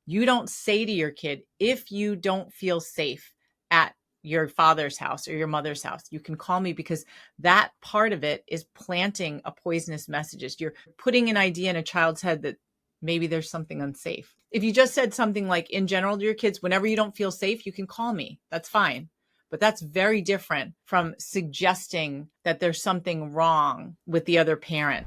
You don't say to your kid, if you don't feel safe at your father's house or your mother's house, you can call me, because that part of it is planting a poisonous messages. You're putting an idea in a child's head that maybe there's something unsafe. If you just said something like, in general to your kids, whenever you don't feel safe, you can call me. That's fine. But that's very different from suggesting that there's something wrong with the other parent.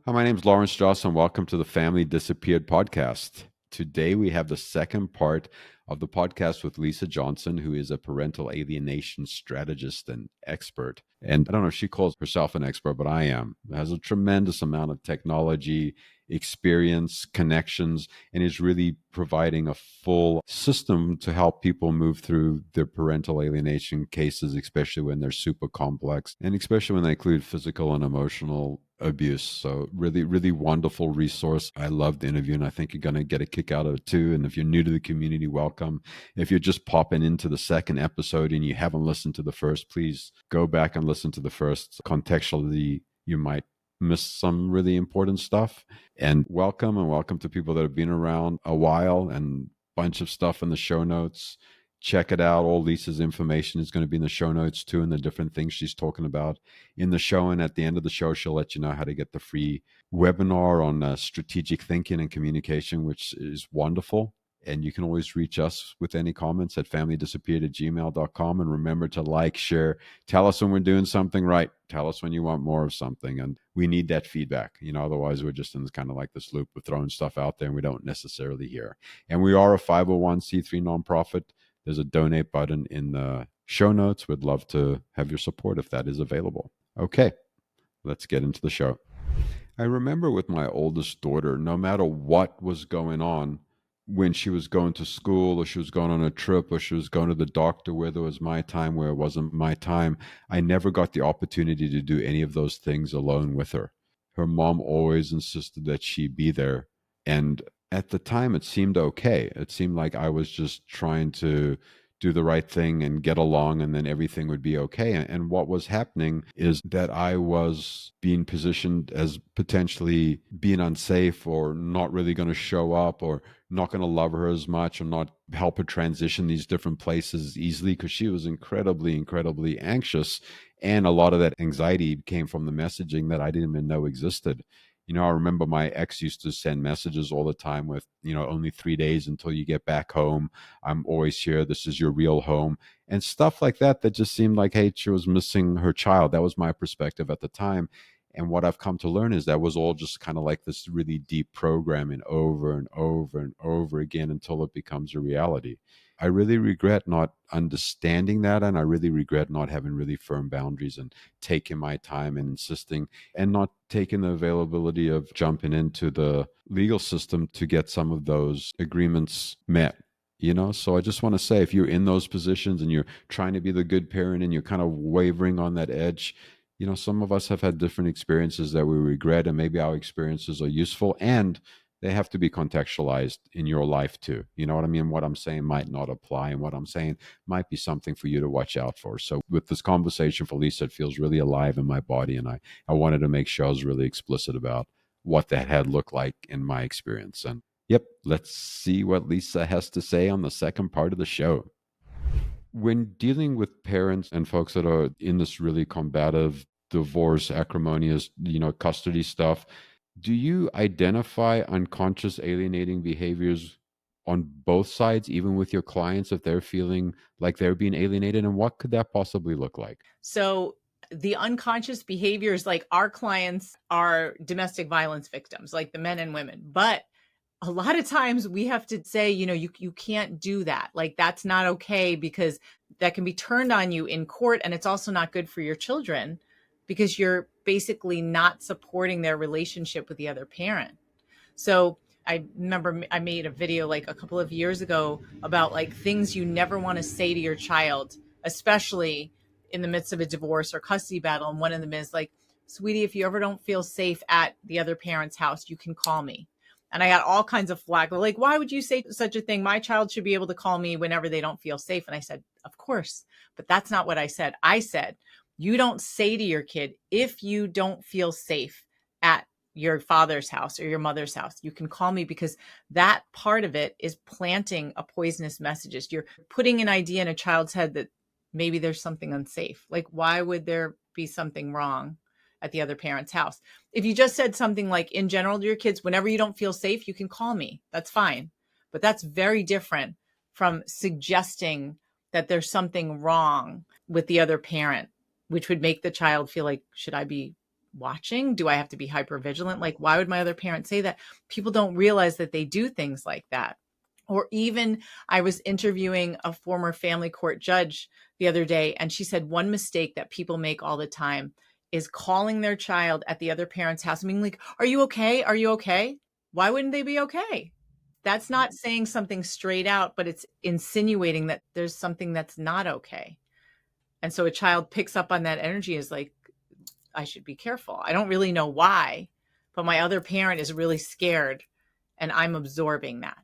Hi, my name is Lawrence Joss, and welcome to the Family Disappeared podcast. Today, we have the second part of the podcast with Lisa Johnson, who is a parental alienation strategist and expert. And I don't know if she calls herself an expert, but I am. Has a tremendous amount of technology, experience, connections, and is really providing a full system to help people move through their parental alienation cases, especially when they're super complex and especially when they include physical and emotional abuse. So really, really wonderful resource. I loved the interview, and I think you're going to get a kick out of it too. And if you're new to the community, welcome. If you're just popping into the second episode and you haven't listened to the first, please go back and listen to the first. Contextually, you might miss some really important stuff. And welcome to people that have been around a while, and bunch of stuff in the show notes. Check it out. All Lisa's information is going to be in the show notes too, and the different things she's talking about in the show. And at the end of the show, she'll let you know how to get the free webinar on strategic thinking and communication, which is wonderful. And you can always reach us with any comments at familydisappeared@gmail.com. And remember to like, share, tell us when we're doing something right. Tell us when you want more of something. And we need that feedback. Otherwise we're just in this kind of like this loop of throwing stuff out there and we don't necessarily hear. And we are a 501c3 nonprofit. There's a donate button in the show notes. We'd love to have your support if that is available. Okay, let's get into the show. I remember with my oldest daughter, no matter what was going on, when she was going to school or she was going on a trip or she was going to the doctor, where there was my time, where it wasn't my time, I never got the opportunity to do any of those things alone with her. Her mom always insisted that she be there. And at the time, it seemed okay. It seemed like I was just trying to do the right thing and get along, and then everything would be okay. And what was happening is that I was being positioned as potentially being unsafe, or not really going to show up, or not going to love her as much, or not help her transition these different places easily, because she was incredibly, incredibly anxious. And a lot of that anxiety came from the messaging that I didn't even know existed. I remember my ex used to send messages all the time with, only 3 days until you get back home. I'm always here. This is your real home. And stuff like that just seemed like, hey, she was missing her child. That was my perspective at the time. And what I've come to learn is that was all just kind of like this really deep programming over and over and over again until it becomes a reality. I really regret not understanding that. And I really regret not having really firm boundaries and taking my time and insisting, and not taking the availability of jumping into the legal system to get some of those agreements met. So I just want to say, if you're in those positions and you're trying to be the good parent and you're kind of wavering on that edge, some of us have had different experiences that we regret, and maybe our experiences are useful, and they have to be contextualized in your life too. You know what I mean? What I'm saying might not apply, and what I'm saying might be something for you to watch out for. So with this conversation for Lisa, it feels really alive in my body, and I wanted to make sure I was really explicit about what that had looked like in my experience. And yep, let's see what Lisa has to say on the second part of the show. When dealing with parents and folks that are in this really combative, divorce, acrimonious, custody stuff, do you identify unconscious alienating behaviors on both sides, even with your clients, if they're feeling like they're being alienated? And what could that possibly look like? So the unconscious behaviors, like our clients are domestic violence victims, like the men and women. But a lot of times we have to say, you can't do that. Like, that's not okay, because that can be turned on you in court. And it's also not good for your children, because you're basically not supporting their relationship with the other parent. So I remember I made a video like a couple of years ago about like things you never want to say to your child, especially in the midst of a divorce or custody battle. And one of them is like, sweetie, if you ever don't feel safe at the other parent's house, you can call me. And I got all kinds of flack. They're like, why would you say such a thing? My child should be able to call me whenever they don't feel safe. And I said, of course, but that's not what I said. I said, You don't say to your kid, if you don't feel safe at your father's house or your mother's house, you can call me, because that part of it is planting a poisonous messages. You're putting an idea in a child's head that maybe there's something unsafe. Like, why would there be something wrong at the other parent's house? If you just said something like, in general to your kids, whenever you don't feel safe, you can call me. That's fine. But that's very different from suggesting that there's something wrong with the other parent, which would make the child feel like, should I be watching? Do I have to be hyper vigilant? Like, why would my other parent say that? People don't realize that they do things like that. Or even, I was interviewing a former family court judge the other day, and she said one mistake that people make all the time is calling their child at the other parent's house and being like, are you okay? Are you okay? Why wouldn't they be okay? That's not saying something straight out, but it's insinuating that there's something that's not okay. And so a child picks up on that energy, is like, I should be careful. I don't really know why, but my other parent is really scared and I'm absorbing that.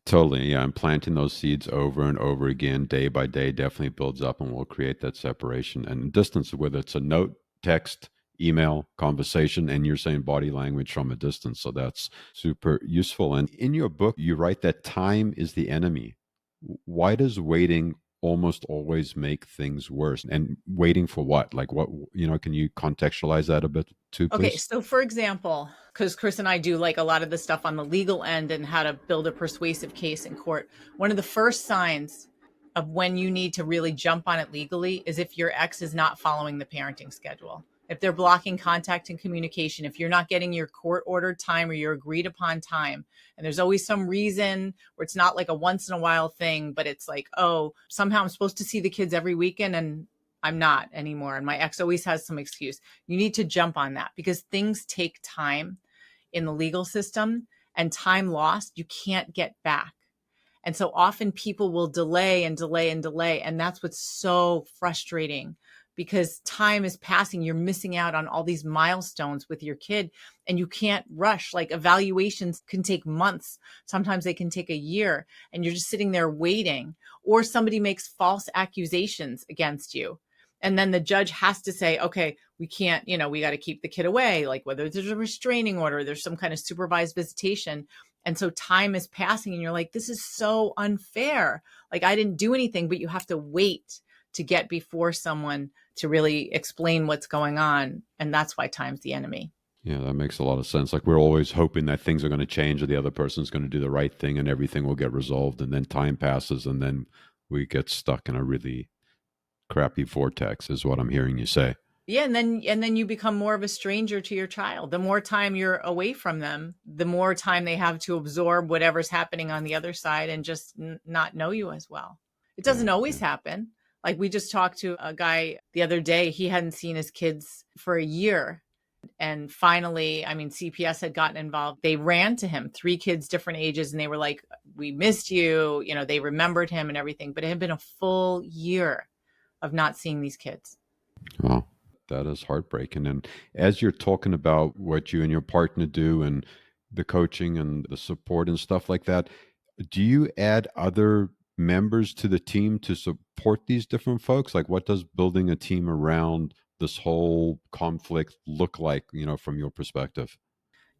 Totally. Yeah. I'm planting those seeds over and over again, day by day, definitely builds up and will create that separation and distance, whether it's a note, text, email, conversation, and you're saying body language from a distance. So that's super useful. And in your book, you write that time is the enemy. Why does waiting almost always make things worse? And waiting for what? Like what, can you contextualize that a bit too, Okay, please? so for example, because Chris and I do like a lot of the stuff on the legal end and how to build a persuasive case in court, one of the first signs of when you need to really jump on it legally is if your ex is not following the parenting schedule. If they're blocking contact and communication, if you're not getting your court ordered time or your agreed upon time, and there's always some reason where it's not like a once in a while thing, but it's like, oh, somehow I'm supposed to see the kids every weekend and I'm not anymore. And my ex always has some excuse. You need to jump on that, because things take time in the legal system, and time lost, you can't get back. And so often people will delay and delay and delay. And that's what's so frustrating, because time is passing. You're missing out on all these milestones with your kid, and you can't rush. Like, evaluations can take months. Sometimes they can take a year, and you're just sitting there waiting. Or somebody makes false accusations against you. And then the judge has to say, okay, we can't, we got to keep the kid away. Like, whether there's a restraining order, there's some kind of supervised visitation. And so time is passing and you're like, this is so unfair. Like, I didn't do anything, but you have to wait to get before someone to really explain what's going on. And that's why time's the enemy. Yeah, that makes a lot of sense. Like, we're always hoping that things are going to change or the other person's going to do the right thing and everything will get resolved. And then time passes and then we get stuck in a really crappy vortex, is what I'm hearing you say. Yeah, and then you become more of a stranger to your child. The more time you're away from them, the more time they have to absorb whatever's happening on the other side and just not know you as well. It doesn't Yeah, always yeah. happen. Like, we just talked to a guy the other day. He hadn't seen his kids for a year. And finally, I mean, CPS had gotten involved. They ran to him, 3 kids, different ages, and they were like, we missed you. They remembered him and everything. But it had been a full year of not seeing these kids. Wow, that is heartbreaking. And as you're talking about what you and your partner do and the coaching and the support and stuff like that, do you add other members to the team to support these different folks? Like, what does building a team around this whole conflict look like, from your perspective?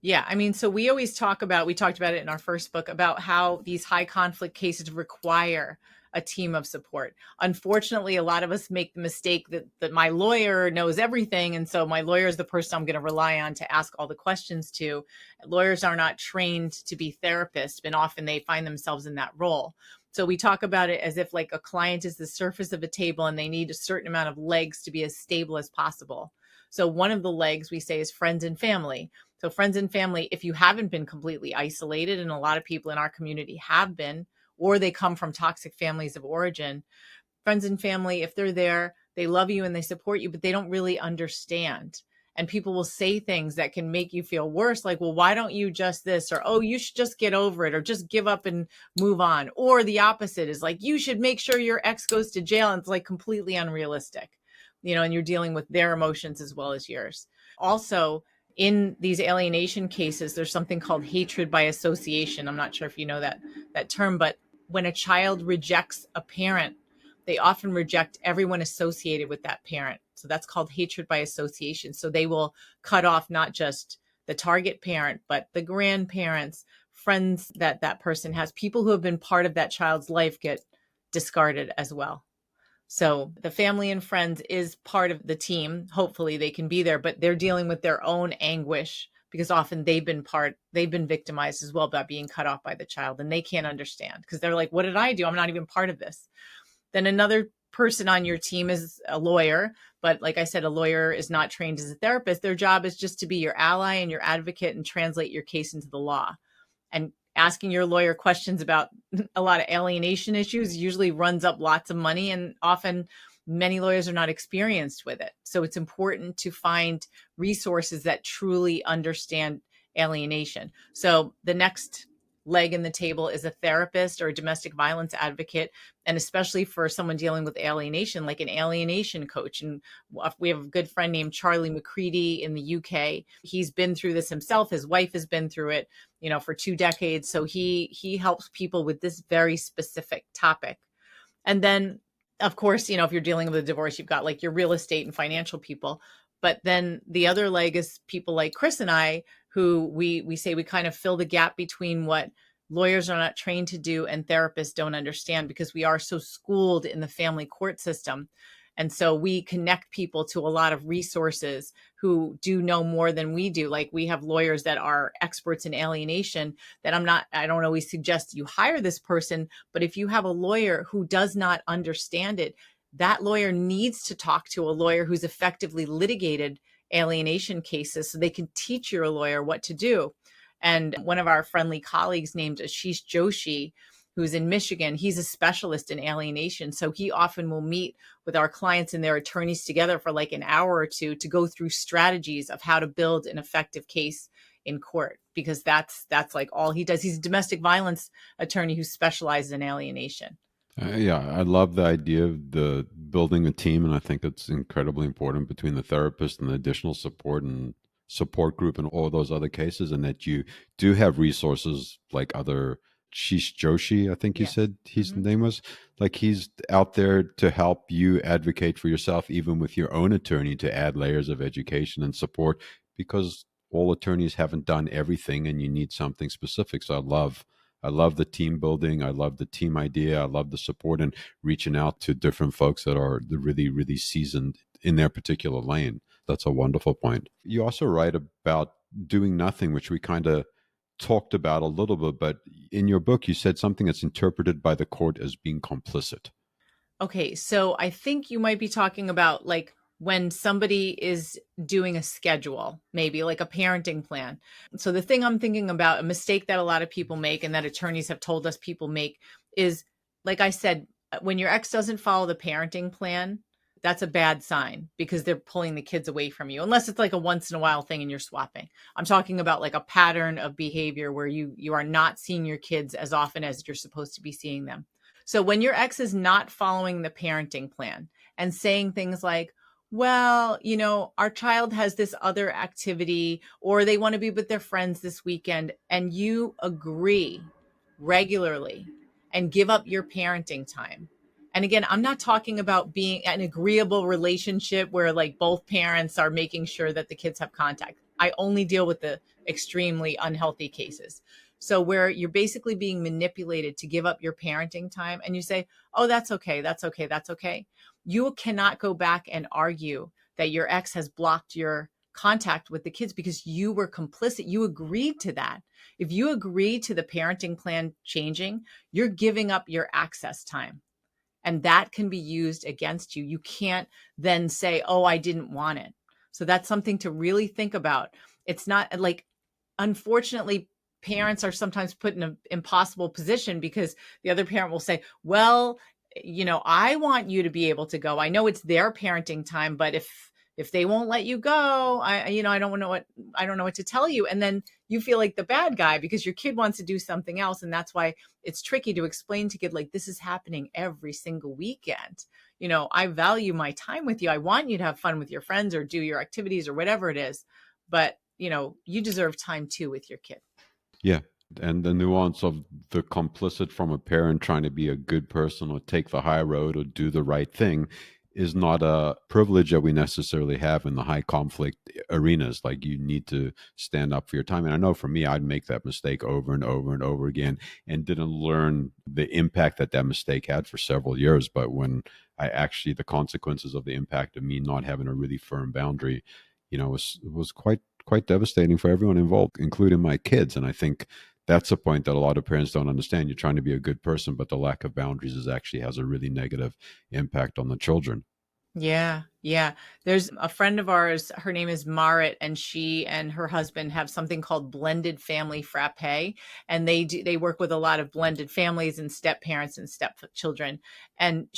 Yeah, I mean, so we talked about it in our first book about how these high conflict cases require a team of support. Unfortunately, a lot of us make the mistake that my lawyer knows everything. And so my lawyer is the person I'm going to rely on to ask all the questions to. Lawyers are not trained to be therapists, and often they find themselves in that role. So we talk about it as if like a client is the surface of a table and they need a certain amount of legs to be as stable as possible. So one of the legs we say is friends and family. So friends and family, if you haven't been completely isolated, and a lot of people in our community have been, or they come from toxic families of origin, friends and family, if they're there, they love you and they support you, but they don't really understand. And people will say things that can make you feel worse, like, well, why don't you just this? Or, oh, you should just get over it, or just give up and move on. Or the opposite is like, you should make sure your ex goes to jail. And it's like completely unrealistic, and you're dealing with their emotions as well as yours. Also, in these alienation cases, there's something called hatred by association. I'm not sure if you know that term, but when a child rejects a parent, they often reject everyone associated with that parent. So that's called hatred by association. So they will cut off not just the target parent, but the grandparents, friends that that person has, people who have been part of that child's life get discarded as well. So the family and friends is part of the team. Hopefully they can be there, but they're dealing with their own anguish because often they've been victimized as well by being cut off by the child, and they can't understand because they're like, what did I do? I'm not even part of this. Then another person on your team is a lawyer, but like I said, a lawyer is not trained as a therapist. Their job is just to be your ally and your advocate and translate your case into the law. And asking your lawyer questions about a lot of alienation issues usually runs up lots of money, and often many lawyers are not experienced with it. So it's important to find resources that truly understand alienation. So the next leg in the table is a therapist or a domestic violence advocate, and especially for someone dealing with alienation, like an alienation coach. And we have a good friend named Charlie McCready in the UK. He's been through this himself. His wife has been through it, for 2 decades. So he helps people with this very specific topic. And then, of course, if you're dealing with a divorce, you've got like your real estate and financial people. But then the other leg is people like Chris and I, who we say we kind of fill the gap between what lawyers are not trained to do and therapists don't understand, because we are so schooled in the family court system. And so we connect people to a lot of resources who do know more than we do. Like we have lawyers that are experts in alienation that I don't always suggest you hire this person, but if you have a lawyer who does not understand it, that lawyer needs to talk to a lawyer who's effectively litigated alienation cases so they can teach your lawyer what to do. And one of our friendly colleagues named Ashish Joshi, who's in Michigan, he's a specialist in alienation. So he often will meet with our clients and their attorneys together for like an hour or two to go through strategies of how to build an effective case in court, because that's like all he does. He's a domestic violence attorney who specializes in alienation. Yeah, I love the idea of the building a team, and I think it's incredibly important between the therapist and the additional support and support group and all those other cases, and that you do have resources like other Shish Joshi, I think you Yes. said his Mm-hmm. name was, like he's out there to help you advocate for yourself, even with your own attorney, to add layers of education and support, because all attorneys haven't done everything, and you need something specific. So I love the team building. I love the team idea. I love the support and reaching out to different folks that are really, really seasoned in their particular lane. That's a wonderful point. You also write about doing nothing, which we kind of talked about a little bit, but in your book, you said something that's interpreted by the court as being complicit. Okay, so I think you might be talking about like when somebody is doing a schedule, maybe like a parenting plan. So the thing I'm thinking about, a mistake that a lot of people make and that attorneys have told us people make is, like I said, when your ex doesn't follow the parenting plan, that's a bad sign because they're pulling the kids away from you, unless it's like a once in a while thing and you're swapping. I'm talking about like a pattern of behavior where you are not seeing your kids as often as you're supposed to be seeing them. So when your ex is not following the parenting plan and saying things like, well, our child has this other activity, or they want to be with their friends this weekend, and you agree regularly and give up your parenting time. And again, I'm not talking about being an agreeable relationship where like both parents are making sure that the kids have contact. I only deal with the extremely unhealthy cases. So where you're basically being manipulated to give up your parenting time and you say, oh, that's okay, that's okay, that's okay. You cannot go back and argue that your ex has blocked your contact with the kids because you were complicit. You agreed to that. If you agree to the parenting plan changing, you're giving up your access time. And that can be used against you. You can't then say, oh, I didn't want it. So that's something to really think about. It's not like, unfortunately, parents are sometimes put in an impossible position because the other parent will say, well, I want you to be able to go. I know it's their parenting time, but if they won't let you go, I don't know what to tell you. And then you feel like the bad guy because your kid wants to do something else. And that's why it's tricky to explain to kid, like, this is happening every single weekend. I value my time with you. I want you to have fun with your friends or do your activities or whatever it is. But, you deserve time too with your kid. Yeah. And the nuance of the complicit from a parent trying to be a good person or take the high road or do the right thing is not a privilege that we necessarily have in the high conflict arenas. Like, you need to stand up for your time. And I know for me, I'd make that mistake over and over and over again and didn't learn the impact that that mistake had for several years. But when I actually, the consequences of the impact of me not having a really firm boundary, was quite devastating for everyone involved, including my kids. And I think that's a point that a lot of parents don't understand. You're trying to be a good person, but the lack of boundaries is actually has a really negative impact on the children. Yeah, yeah. There's a friend of ours, her name is Marit, and she and her husband have something called blended family frappe, and they work with a lot of blended families and step parents and step children. And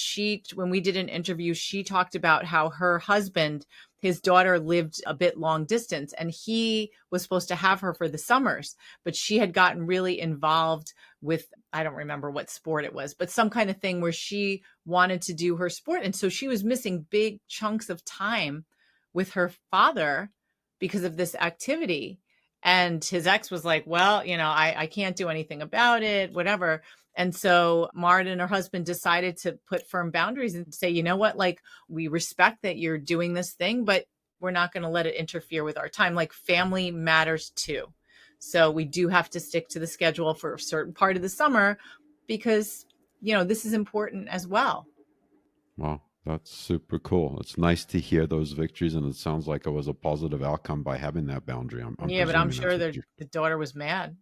when we did an interview, she talked about how her husband, his daughter lived a bit long distance, and he was supposed to have her for the summers, but she had gotten really involved with, I don't remember what sport it was, but some kind of thing where she wanted to do her sport. And so she was missing big chunks of time with her father because of this activity. And his ex was like, well, I can't do anything about it, whatever. And so Marta and her husband decided to put firm boundaries and say, you know what, like, we respect that you're doing this thing, but we're not going to let it interfere with our time. Like, family matters too. So we do have to stick to the schedule for a certain part of the summer because, this is important as well. Wow, that's super cool. It's nice to hear those victories, and it sounds like it was a positive outcome by having that boundary. I'm Yeah, but I'm presuming that's sure what the you. daughter was mad.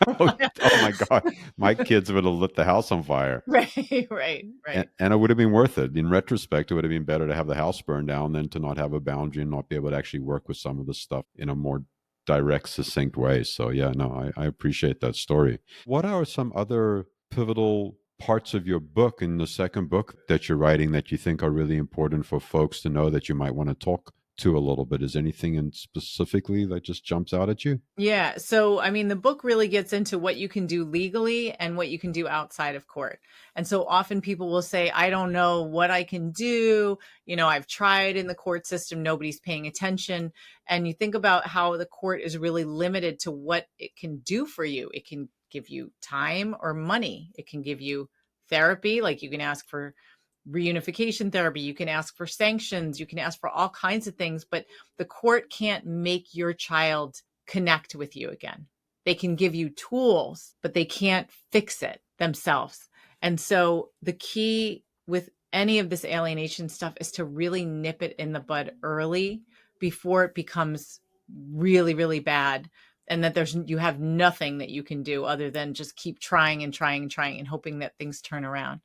Oh, oh my God, my kids would have lit the house on fire. Right, right, And, right. and it would have been worth it. In retrospect, it would have been better to have the house burned down than to not have a boundary and not be able to actually work with some of the stuff in a more direct, succinct way. So, yeah, no, I appreciate that story. What are some other pivotal parts of your book, in the second book that you're writing, that you think are really important for folks to know that you might want to talk to a little bit? Is anything in specifically that just jumps out at you? Yeah. So, I mean, the book really gets into what you can do legally and what you can do outside of court. And so often people will say, I don't know what I can do. I've tried in the court system, nobody's paying attention. And you think about how the court is really limited to what it can do for you. It can give you time or money, it can give you therapy, like you can ask for reunification therapy, you can ask for sanctions, you can ask for all kinds of things, but the court can't make your child connect with you again. They can give you tools, but they can't fix it themselves. And so the key with any of this alienation stuff is to really nip it in the bud early before it becomes really, really bad. And that you have nothing that you can do other than just keep trying and trying and trying and hoping that things turn around.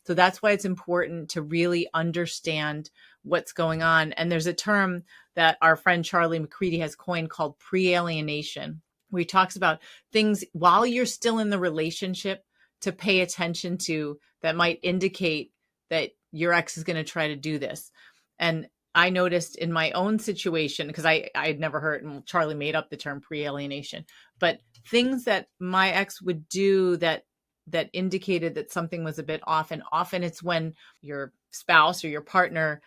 So that's why it's important to really understand what's going on. And there's a term that our friend Charlie McCready has coined called pre-alienation, where he talks about things while you're still in the relationship to pay attention to that might indicate that your ex is going to try to do this. And I noticed in my own situation, because I had never heard, and Charlie made up the term pre-alienation, but things that my ex would do that indicated that something was a bit off. And often it's when your spouse or your partner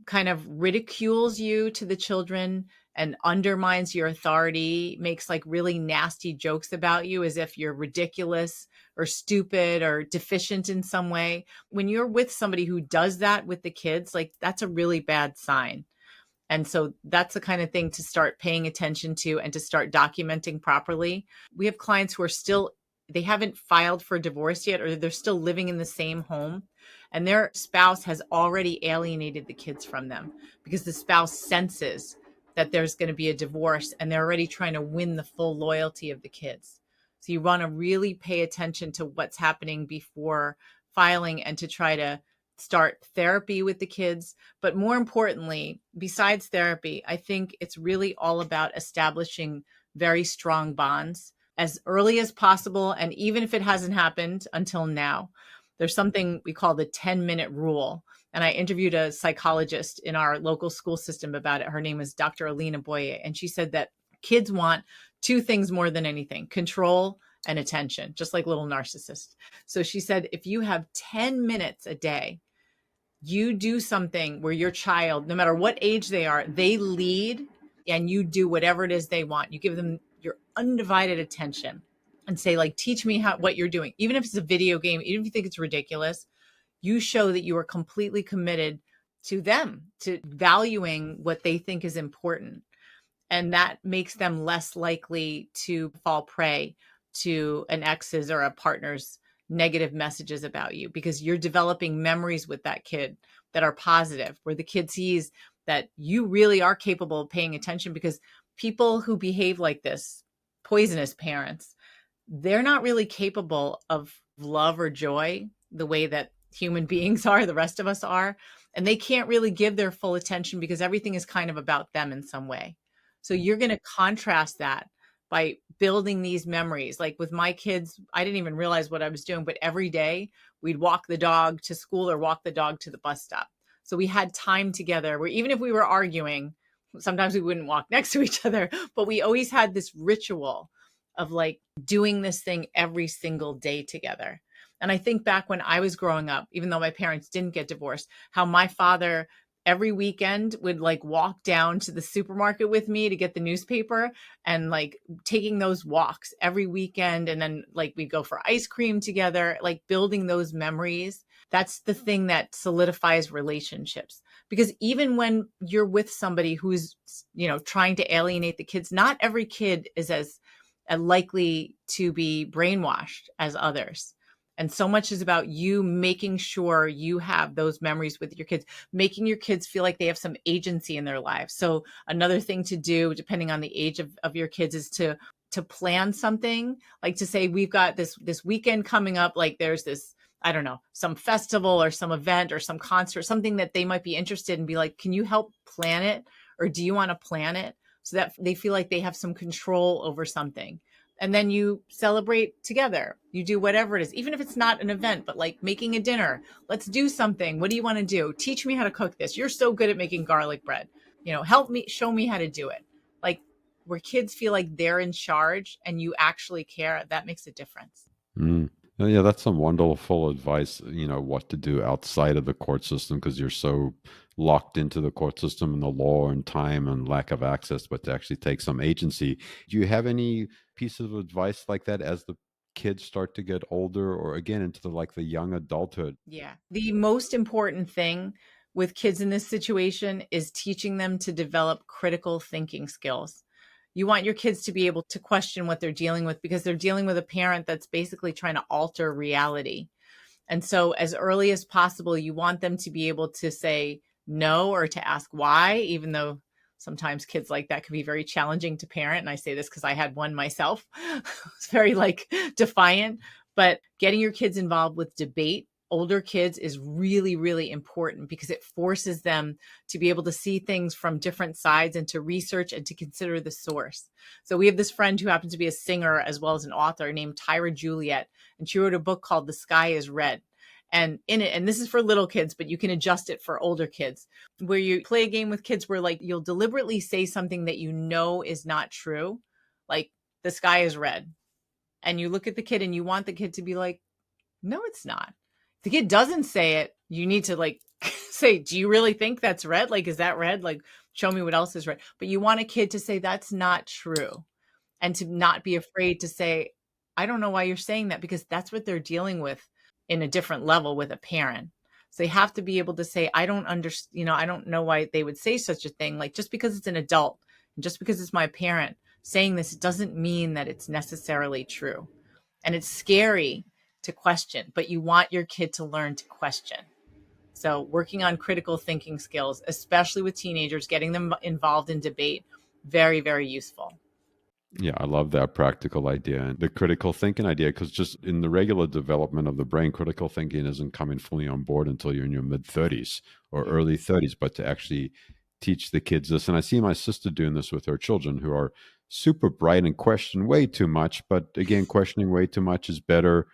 kind of ridicules you to the children and undermines your authority, makes like really nasty jokes about you as if you're ridiculous or stupid or deficient in some way. When you're with somebody who does that with the kids, like, that's a really bad sign. And so that's the kind of thing to start paying attention to and to start documenting properly. We have clients who are they haven't filed for divorce yet, or they're still living in the same home, and their spouse has already alienated the kids from them because the spouse senses that there's going to be a divorce and they're already trying to win the full loyalty of the kids. So you want to really pay attention to what's happening before filing and to try to start therapy with the kids. But more importantly, besides therapy, I think it's really all about establishing very strong bonds as early as possible. And even if it hasn't happened until now, there's something we call the 10-minute rule. And I interviewed a psychologist in our local school system about it. Her name is Dr. Alina Boye. And she said that kids want two things more than anything: control and attention, just like little narcissists. So she said, if you have 10 minutes a day, you do something where your child, no matter what age they are, they lead, and you do whatever it is they want. You give them your undivided attention and say, like, teach me what you're doing. Even if it's a video game, even if you think it's ridiculous, you show that you are completely committed to them, to valuing what they think is important. And that makes them less likely to fall prey to an ex's or a partner's negative messages about you, because you're developing memories with that kid that are positive, where the kid sees that you really are capable of paying attention. Because people who behave like this, poisonous parents, they're not really capable of love or joy the way that human beings are, the rest of us are. And they can't really give their full attention because everything is kind of about them in some way. So you're going to contrast that by building these memories. Like with my kids, I didn't even realize what I was doing, but every day we'd walk the dog to school or walk the dog to the bus stop. So we had time together where even if we were arguing, sometimes we wouldn't walk next to each other, but we always had this ritual of like doing this thing every single day together. And I think back when I was growing up, even though my parents didn't get divorced, how my father every weekend would like walk down to the supermarket with me to get the newspaper, and like taking those walks every weekend. And then like we'd go for ice cream together, like building those memories. That's the thing that solidifies relationships. Because even when you're with somebody who's, trying to alienate the kids, not every kid is as likely to be brainwashed as others. And so much is about you making sure you have those memories with your kids, making your kids feel like they have some agency in their lives. So another thing to do, depending on the age of your kids, is to plan something, like to say, we've got this weekend coming up, like there's this, I don't know, some festival or some event or some concert, something that they might be interested in. Be like, can you help plan it? Or do you want to plan it? So that they feel like they have some control over something. And then you celebrate together. You do whatever it is, even if it's not an event, but like making a dinner. Let's do something. What do you want to do? Teach me how to cook this. You're so good at making garlic bread. Help me, show me how to do it. Like, where kids feel like they're in charge and you actually care, that makes a difference. Mm. Yeah, that's some wonderful advice, what to do outside of the court system, because you're so locked into the court system and the law and time and lack of access, but to actually take some agency. Do you have any piece of advice like that as the kids start to get older, or again into the young adulthood? Yeah. The most important thing with kids in this situation is teaching them to develop critical thinking skills. You want your kids to be able to question what they're dealing with, because they're dealing with a parent that's basically trying to alter reality. And so, as early as possible, you want them to be able to say no or to ask why, even though sometimes kids like that can be very challenging to parent. And I say this because I had one myself. It's very like defiant. But getting your kids involved with debate, older kids, is really, really important, because it forces them to be able to see things from different sides and to research and to consider the source. So we have this friend who happens to be a singer as well as an author named Tyra Juliet, and she wrote a book called The Sky is Red. And in it, and this is for little kids, but you can adjust it for older kids, where you play a game with kids where like you'll deliberately say something that you know is not true, like the sky is red. And you look at the kid and you want the kid to be like, no, it's not. If the kid doesn't say it, you need to like say, do you really think that's red? Like, is that red? Like, show me what else is red. But you want a kid to say that's not true, and to not be afraid to say, I don't know why you're saying that, because that's what they're dealing with in a different level with a parent. So they have to be able to say, I don't understand, I don't know why they would say such a thing. Like, just because it's an adult and just because it's my parent saying this, it doesn't mean that it's necessarily true. And it's scary to question, but you want your kid to learn to question. So working on critical thinking skills, especially with teenagers, getting them involved in debate, very, very useful. Yeah, I love that practical idea and the critical thinking idea, because just in the regular development of the brain, critical thinking isn't coming fully on board until you're in your mid 30s or early 30s. But to actually teach the kids this, and I see my sister doing this with her children who are super bright and question way too much. But again, questioning way too much is better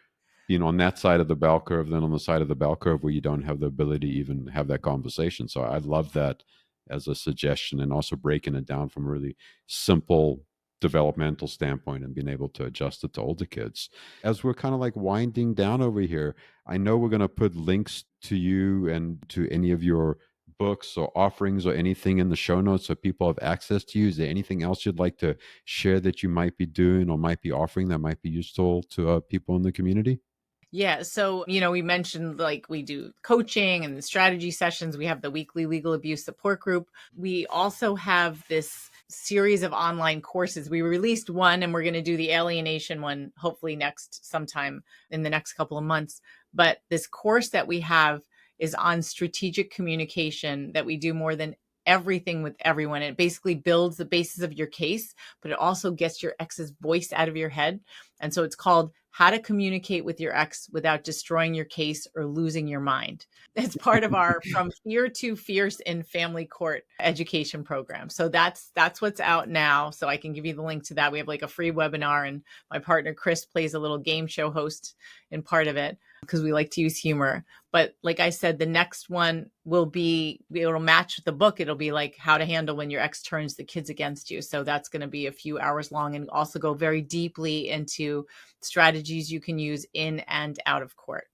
being on that side of the bell curve than on the side of the bell curve where you don't have the ability to even have that conversation. So I love that as a suggestion, and also breaking it down from a really simple developmental standpoint and being able to adjust it to older kids. As we're kind of like winding down over here, I know we're going to put links to you and to any of your books or offerings or anything in the show notes so people have access to you. Is there anything else you'd like to share that you might be doing or might be offering that might be useful to people in the community? Yeah. So, we mentioned like we do coaching and the strategy sessions. We have the weekly legal abuse support group. We also have this series of online courses. We released one and we're going to do the alienation one hopefully next sometime in the next couple of months. But this course that we have is on strategic communication that we do more than everything with everyone. It basically builds the basis of your case, but it also gets your ex's voice out of your head. And so it's called How to Communicate with Your Ex Without Destroying Your Case or Losing Your Mind. It's part of our From Here to Fierce in Family Court education program. So that's what's out now. So I can give you the link to that. We have like a free webinar, and my partner Chris plays a little game show host in part of it because we like to use humor. But like I said, the next one it'll match the book. It'll be like how to handle when your ex turns the kids against you. So that's going to be a few hours long and also go very deeply into strategies you can use in and out of court.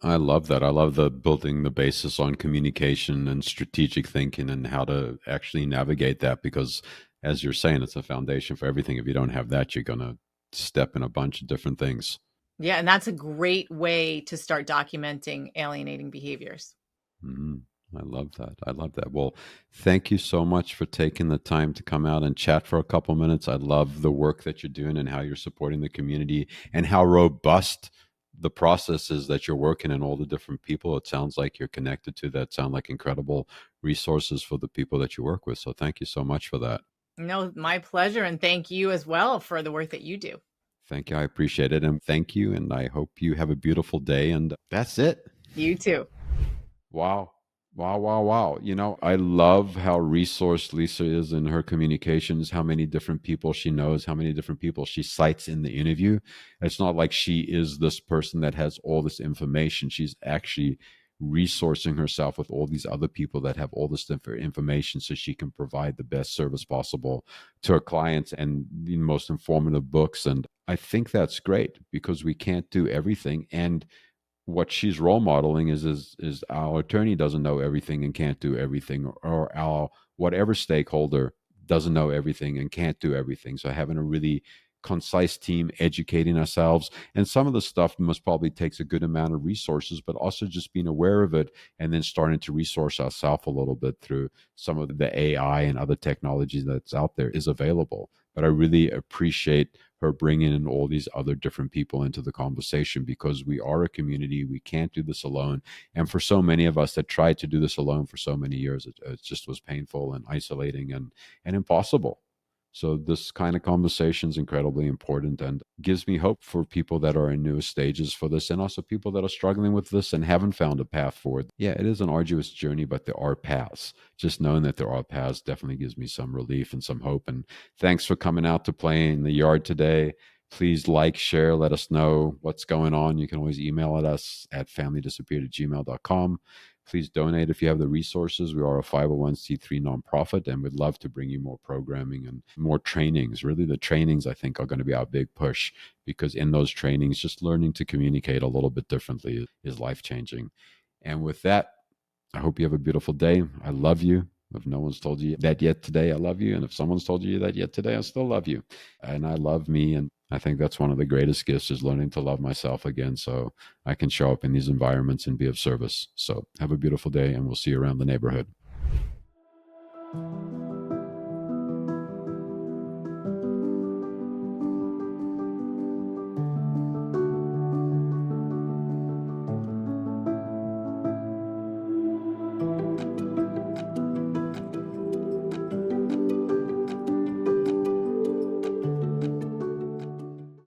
I love that. I love the building the basis on communication and strategic thinking and how to actually navigate that, because as you're saying, it's a foundation for everything. If you don't have that, you're going to step in a bunch of different things. Yeah, and that's a great way to start documenting alienating behaviors. Mm-hmm. I love that. I love that. Well, thank you so much for taking the time to come out and chat for a couple minutes. I love the work that you're doing and how you're supporting the community and how robust the process is that you're working in, all the different people it sounds like you're connected to that sound like incredible resources for the people that you work with. So thank you so much for that. No, my pleasure. And thank you as well for the work that you do. Thank you. I appreciate it. And thank you. And I hope you have a beautiful day. And that's it. You too. Wow. Wow, wow, wow. I love how resourced Lisa is in her communications, how many different people she knows, how many different people she cites in the interview. It's not like she is this person that has all this information. She's actually resourcing herself with all these other people that have all this different information so she can provide the best service possible to her clients and the most informative books. And I think that's great because we can't do everything. And what she's role modeling is our attorney doesn't know everything and can't do everything, or our whatever stakeholder doesn't know everything and can't do everything. So having a really concise team, educating ourselves, and some of the stuff must probably takes a good amount of resources, but also just being aware of it and then starting to resource ourselves a little bit through some of the AI and other technologies that's out there is available. But I really appreciate her bringing in all these other different people into the conversation, because we are a community. We can't do this alone. And for so many of us that tried to do this alone for so many years, it just was painful and isolating and impossible. So this kind of conversation is incredibly important and gives me hope for people that are in newest stages for this, and also people that are struggling with this and haven't found a path forward. Yeah, it is an arduous journey, but there are paths. Just knowing that there are paths definitely gives me some relief and some hope. And thanks for coming out to play in the yard today. Please like, share, let us know what's going on. You can always email at us at familydisappeared@gmail.com. Please donate if you have the resources. We are a 501c3 nonprofit, and we'd love to bring you more programming and more trainings. Really, the trainings, I think, are going to be our big push, because in those trainings, just learning to communicate a little bit differently is life-changing. And with that, I hope you have a beautiful day. I love you. If no one's told you that yet today, I love you. And if someone's told you that yet today, I still love you. And I love me. And I think that's one of the greatest gifts, is learning to love myself again, so I can show up in these environments and be of service. So have a beautiful day, and we'll see you around the neighborhood.